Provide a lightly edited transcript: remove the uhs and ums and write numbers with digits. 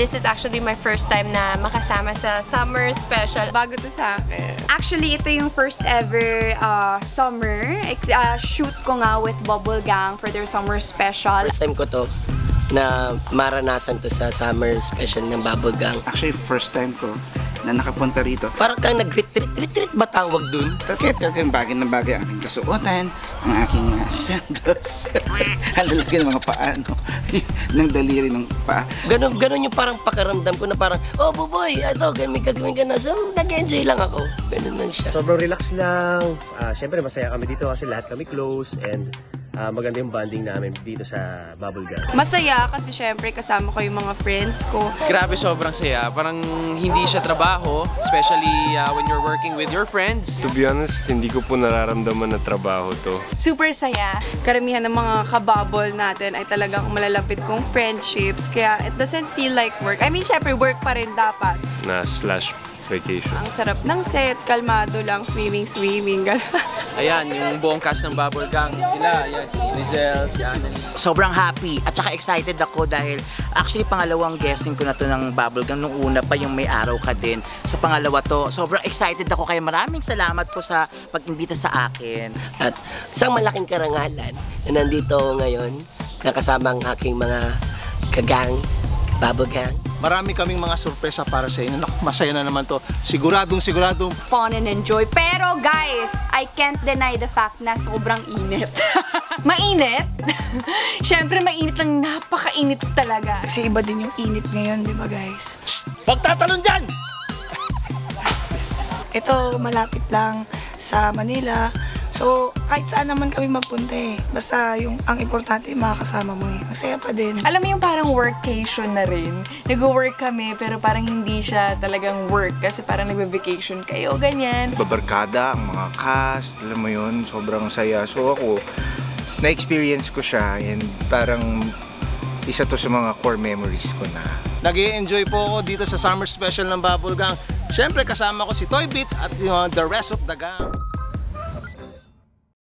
this is actually my first time na makasama sa summer special. Bago to sa akin. Actually, ito yung first ever summer shoot ko nga with Bubble Gang for their summer special. First time ko to na maranasan to sa summer special ng Bubble Gang. Actually, first time ko na nakapunta rito. Parang kang nag-retreat ba tawag dun? Kasi bagay na bagay ang aking kasuotan, ang aking sandals. Ang lalaki ng mga paa, no? Ng daliri ng paa. Ganon yung parang pakiramdam ko na parang, oh buboy, ito, may gagawin ka na. So, nag-enjoy lang ako. Ganon lang siya. Sobrang relax lang. Siyempre, masaya kami dito kasi lahat kami close and maganda yung bonding namin dito sa Bubble Gang. Masaya kasi syempre kasama ko yung mga friends ko. Grabe, sobrang saya. Parang hindi siya trabaho, especially when you're working with your friends. To be honest, hindi ko po nararamdaman na trabaho to. Super saya. Karamihan ng mga kababol natin ay talagang malalapit kong friendships. Kaya it doesn't feel like work. I mean, syempre work pa rin dapat. Na slash vacation. Ang sarap ng set, kalmado lang, swimming. Ayan, yung buong cast ng Bubble Gang. Sila, yan, si Lizelle, si Annalyn. Sobrang happy at saka excited ako dahil actually pangalawang guesting ko na to ng Bubble Gang. Nung una pa yung May Araw Ka Din. Sa pangalawa to, sobrang excited ako kaya maraming salamat po sa pag-imbita sa akin. At isang malaking karangalan na nandito ako ngayon, nakasama ang aking mga kagang, Bubble Gang. Marami kaming mga sorpresa para sa inyo. Naku, masaya na naman to. Siguradong Fun and enjoy. Pero guys, I can't deny the fact na sobrang init. Mainit? Siyempre, mainit lang. Napakainit talaga. Kasi iba din yung init ngayon, di ba guys? Pagtatalon dyan! Ito, malapit lang sa Manila. So, kahit saan naman kami magpunta eh. Basta ang importante, makakasama mo eh. Ang saya pa din. Alam mo yung parang workation na rin. Nag-work kami pero parang hindi siya talagang work kasi parang nagbe-vacation kayo, ganyan. Babarkada, ang mga cast, alam mo yun, sobrang saya. So ako, na-experience ko siya and parang isa to sa mga core memories ko na. Nag-i-enjoy po ako dito sa summer special ng Bubble Gang. Siyempre, kasama ko si Toy Beats at the rest of the gang.